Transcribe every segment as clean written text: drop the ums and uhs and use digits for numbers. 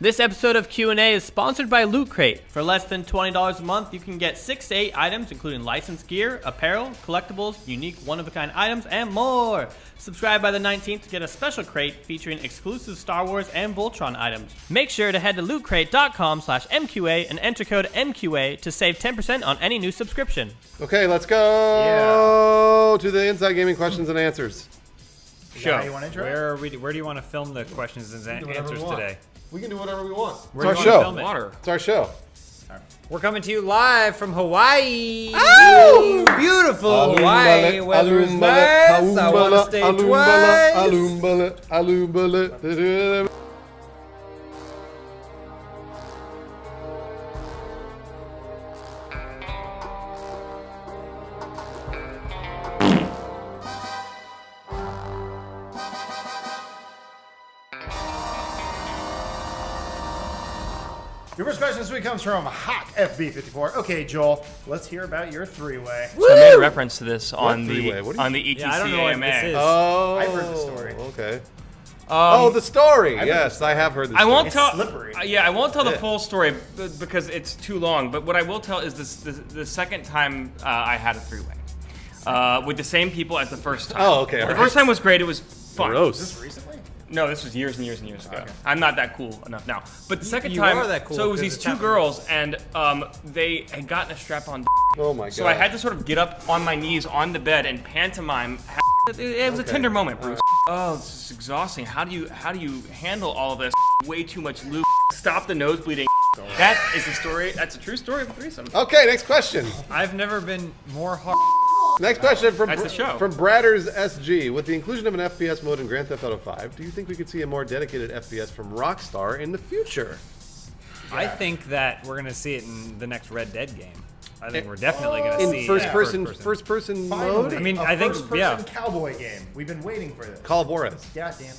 This episode of Q&A is sponsored by Loot Crate. For less than $20 a month, you can get 6 to 8 items, including licensed gear, apparel, collectibles, unique one-of-a-kind items, and more. Subscribe by the 19th to get a special crate featuring exclusive Star Wars and Voltron items. Make sure to head to lootcrate.com/MQA and enter code MQA to save 10% on any new subscription. Okay, let's go to the Inside Gaming questions and answers. Show. You want intro? Where do you want to film the questions and answers today? We can do whatever we want. Where It's do our you show. want to film it? It's our show. We're coming to you live from Hawaii. Oh! Beautiful Hawaii. Weather is nice. I want to stay twice. Your first question this week comes from Hot FB54. Okay, Joel, let's hear about your three-way. So I made a reference to this on the three-way? What do you- ETC Yeah, I don't know what AMA. this is. Oh, I've heard the story. Okay. The story. Yes, I have heard the story. I won't It's tell. slippery. Yeah, I won't tell the Yeah. full story because it's too long. But what I will tell is the second time I had a three-way with the same people as the first time. Oh, okay, The alright. first time was great. It was fun. Gross. Is this recently? No, this was years and years and years ago. Okay. I'm not that cool enough now. But the second you time, are that cool so it was because these it's two happening. girls, and they had gotten a strap-on. Oh my god. So I had to sort of get up on my knees on the bed and pantomime. It was a tender moment, Bruce. Oh, this is exhausting. How do you handle all this? Way too much lube. Stop the nose bleeding. That is the story. That's a true story of a threesome. Okay, next question. I've never been more hard. Next question from That's the show. from Bradders SG. With the inclusion of an FPS mode in Grand Theft Auto 5, do you think we could see a more dedicated FPS from Rockstar in the future? I think that we're going to see it in the next Red Dead game. I think we're definitely going to see In first person mode? Finally, I mean, a I think- first-person yeah. cowboy game. We've been waiting for this. Call of Juarez. God damn.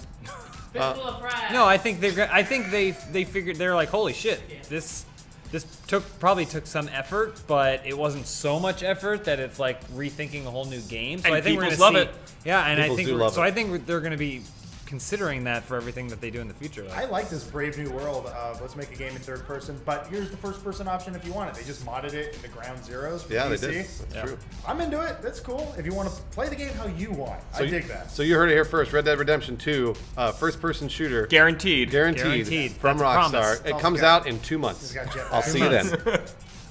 No, I think they figured they're like, holy shit, this probably took some effort, but it wasn't so much effort that it's like rethinking a whole new game. So And I think we're peoples gonna love see, it. Yeah, and Peoples I think do love it. I think they're gonna be considering that for everything that they do in the future. I like this brave new world of let's make a game in third person, but here's the first person option if you want it. They just modded it into Ground Zeroes for Yeah, they PC. did. That's true. I'm into it. That's cool. If you want to play the game how you want, I dig that. So you heard it here first. Red Dead Redemption 2, first person shooter. Guaranteed. Guaranteed from That's a promise. Rockstar. It Also comes got- out in 2 months. It's got jetpacks. I'll see you then.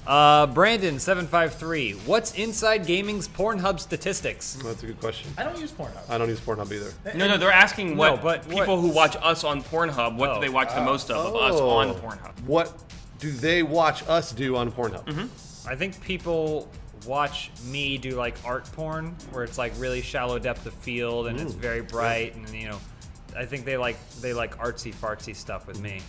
Brandon753, what's Inside Gaming's Pornhub statistics? That's a good question. I don't use Pornhub. I don't use Pornhub either. No, they're asking what but people who watch us on Pornhub, what do they watch the most of us on Pornhub? What do they watch us do on Pornhub? I think people watch me do like art porn, where it's like really shallow depth of field and it's very bright, and you know, I think they like artsy fartsy stuff with me.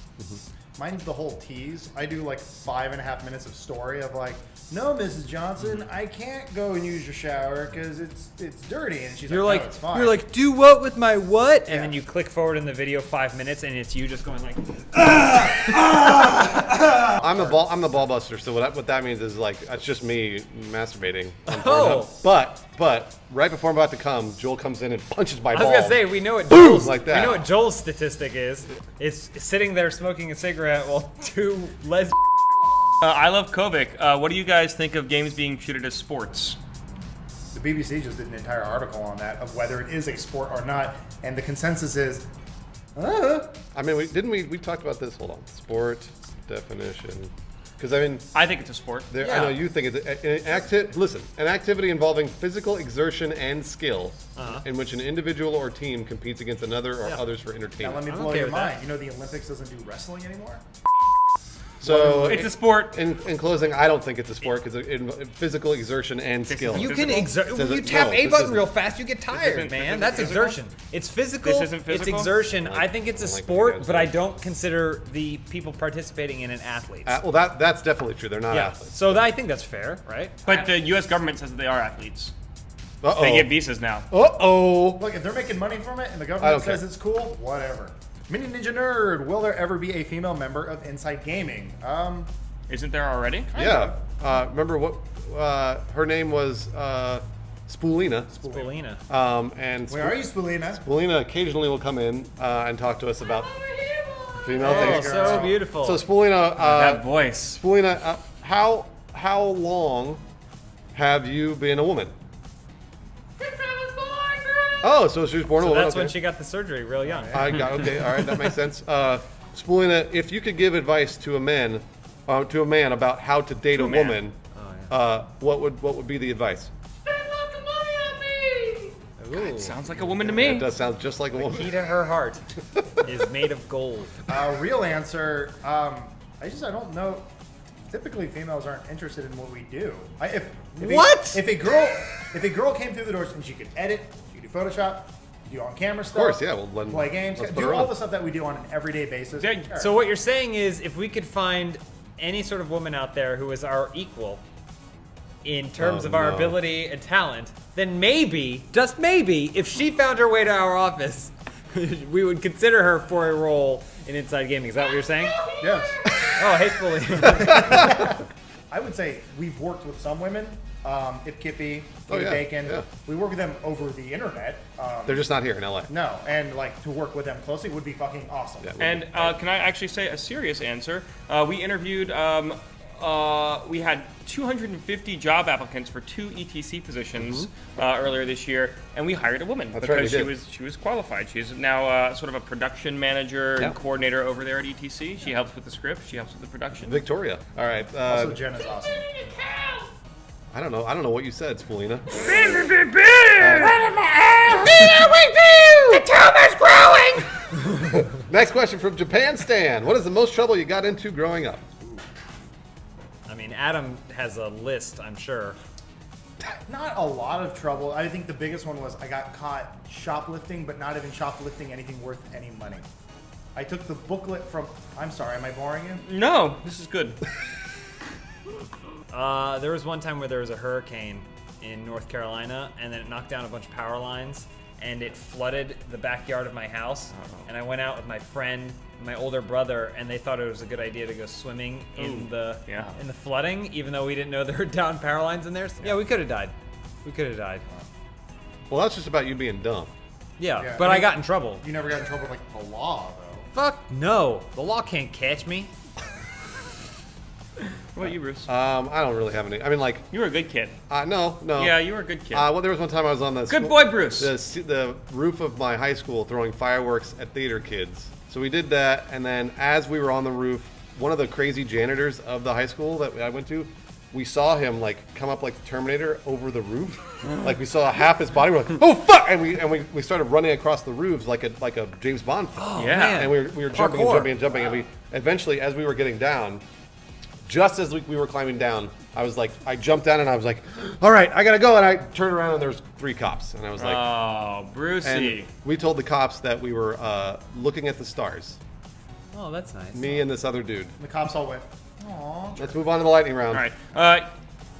Mine's the whole tease. I do like 5.5 minutes of story of like, no, Mrs. Johnson, I can't go and use your shower because it's dirty. And she's You're like, like, no, it's fine. you're like, do what with my what? And Yeah. then you click forward in the video 5 minutes, and it's you just going like, I'm the ball buster. So what that means is like it's just me masturbating on Oh. Pornhub. But right before I'm about to come, Joel comes in and punches my I ball. was gonna say, we know what Boom, Joel's like that. We know what Joel's statistic is. It's sitting there smoking a cigarette while two lesbians. I love Kovic. What do you guys think of games being treated as sports? The BBC just did an entire article on that of whether it is a sport or not, and the consensus is, I mean, we talked about this? Hold on, sport definition. Because I mean, I think it's a sport. I Yeah. know you think it's an activity involving physical exertion and skill, in which an individual or team competes against another or others for now entertainment. let me I'm blow okay your with that. mind. You know the Olympics doesn't do wrestling anymore? So It's a sport. In closing, I don't think it's a sport because physical exertion and skill. You Physical? can exert. This When you isn't- tap no, A this button isn't. real fast, you get tired, isn't- man. this isn't That's physical? exertion. It's physical. This isn't It's physical? exertion. I think it's a I like sport, the but I guys. don't consider the people participating in it athletes. Well, that's definitely true. They're not yeah. athletes. So I think that's fair, right? But the U.S. government says that they are athletes. Uh-oh. They get visas now. Uh-oh. Look, if they're making money from it and the I don't government says care. it's cool, whatever. Mini Ninja Nerd, will there ever be a female member of Inside Gaming? Isn't there already? Yeah. Remember what her name was? Spulina. Polina. And Where are you, Spulina? Spulina occasionally will come in and talk to us about Female Oh, takes so beautiful. So Spulina, that voice. Spulina, how long have you been a woman? Since I was born, girl. Oh, so she was born a So woman. that's okay. when she got the surgery real young. Okay, all right, that makes sense. Spulina, if you could give advice to a man about how to date a woman, what would be the advice? Spend lots of money on me. Ooh. Sounds like a woman to It me. does sound just like a woman. Key to her heart is made of gold. Real answer. I don't know. Typically, females aren't interested in what we do. If a girl came through the doors and she could edit, she could do Photoshop, do on-camera stuff. Of course, yeah. Well, Play games, let's put do her all on. the stuff that we do on an everyday basis. Yeah, Sure. So what you're saying is, if we could find any sort of woman out there who is our equal in terms Oh, of our no. ability and talent, then maybe, just maybe, if she found her way to our office, we would consider her for a role in Inside Gaming. Is that what you're saying? Yes. Oh, hey, Spoolie. I would say we've worked with some women. If Kippy, Oh, yeah, Bacon, yeah. we work with them over the internet. They're just not here in LA. No, and like to work with them closely would be fucking awesome. Yeah. And can I actually say a serious answer? We interviewed, we had 250 job applicants for 2 ETC positions earlier this year, and we hired a woman That's right, because we did. she was qualified. She's now sort of a production manager Yeah. and coordinator over there at ETC. She helps with the script. She helps with the production. Victoria. All right. Also, Jen is awesome. I don't know. I don't know what you said, Spulina. Next question from Japan Stan. What is the most trouble you got into growing up? I mean, Adam has a list, I'm sure. Not a lot of trouble. I think the biggest one was I got caught shoplifting, but not even shoplifting anything worth any money. I took the booklet from. I'm sorry, am I boring you? No, this is good. There was one time where there was a hurricane in North Carolina, and then it knocked down a bunch of power lines, and it flooded the backyard of my house. And I went out with my friend, my older brother, and they thought it was a good idea to go swimming in the flooding, even though we didn't know there were down power lines in there. Yeah, we could have died. We could have died. Well, that's just about you being dumb. Yeah, but I got in trouble. You never got in trouble with like the law, though. Fuck no. The law can't catch me. What about you, Bruce? I don't really have any. I mean, like, You were a good kid. no. Yeah, you were a good kid. Well, there was one time I was on the Good boy, Bruce. the roof of my high school throwing fireworks at theater kids. So we did that, and then as we were on the roof, one of the crazy janitors of the high school that I went to, we saw him like come up like the Terminator over the roof. Like we saw half his body. We're like, oh fuck! And we started running across the roofs like a James Bond film. Yeah. man. And we were jumping and jumping, and we eventually, as we were getting down, just as we were climbing down, I jumped down and I was like, all right, I gotta go. And I turned around and there was 3 cops, and I was like, Oh, Brucey. and we told the cops that we were looking at the stars. Oh, that's nice. Me and this other dude. The cops all went, "Aw." Let's move on to the lightning round. All right.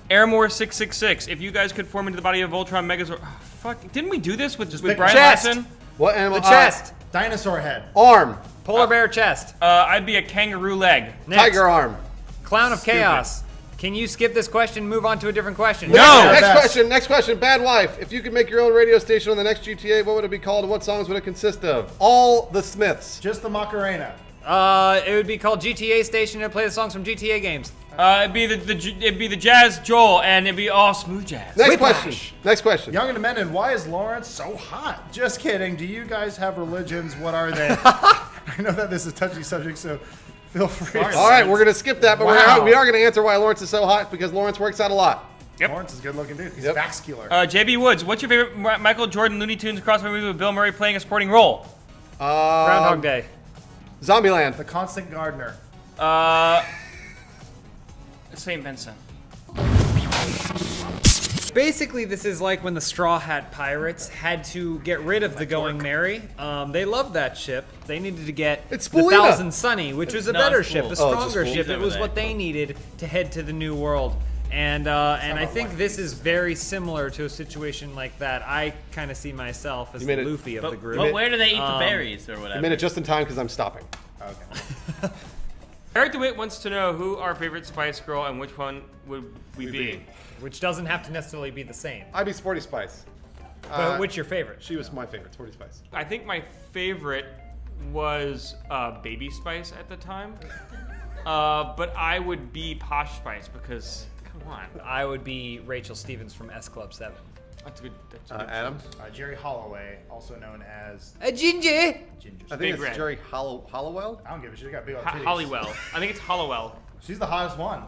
Airmore 666. If you guys could form into the body of Voltron Megazord. Oh, fuck. Didn't we do this with pick Brian chest. Lasson? What animal? The chest. Dinosaur head. Arm. Polar bear chest. I'd be a kangaroo leg. Next. Tiger arm. Clown of Chaos. Can you skip this question and move on to a different question? No! Next question. Bad wife. If you could make your own radio station on the next GTA, what would it be called and what songs would it consist of? All the Smiths. Just the Macarena. It would be called GTA Station and play the songs from GTA games. It'd be the Jazz Joel, and it'd be all smooth jazz. Next Whiplash. question. Next question. Young and Amended, why is Lawrence so hot? Just kidding. Do you guys have religions? What are they? I know that this is a touchy subject, so feel free. All right, we're gonna skip that, but Wow. we are gonna answer why Lawrence is so hot because Lawrence works out a lot. Yep. Lawrence is a good looking dude. He's Yep. vascular. JB Woods, what's your favorite Michael Jordan Looney Tunes crossover movie with Bill Murray playing a supporting role? Groundhog Day. Zombieland. The Constant Gardener. St. Vincent. Basically, this is like when the Straw Hat Pirates had to get rid of the Going Merry. They loved that ship. They needed to get It's the Spulina. Thousand Sunny, which was a No, better it's ship, Spool. a Oh, it's a stronger Spool. ship. He's It over was there. what they needed to head to the new world. And I think this is very similar to a situation like that. I kind of see myself as You the made it- Luffy of the group. But where do they eat the berries or whatever? I made it just in time because I'm stopping. Okay. Eric DeWitt wants to know who our favorite Spice Girl and which one would we be. Which doesn't have to necessarily be the same. I'd be Sporty Spice. But which your favorite? She was my favorite, Sporty Spice. I think my favorite was Baby Spice at the time. But I would be Posh Spice because, come on. I would be Rachel Stevens from S Club 7. That's a good. That's a good Adam? Jerry Holloway, also known as A ginger. Ginger. I think Big it's Red. Jerry Hollowell. I don't give a shit. She got big old titties. Hollywell. I think it's Hollowell. She's the hottest one.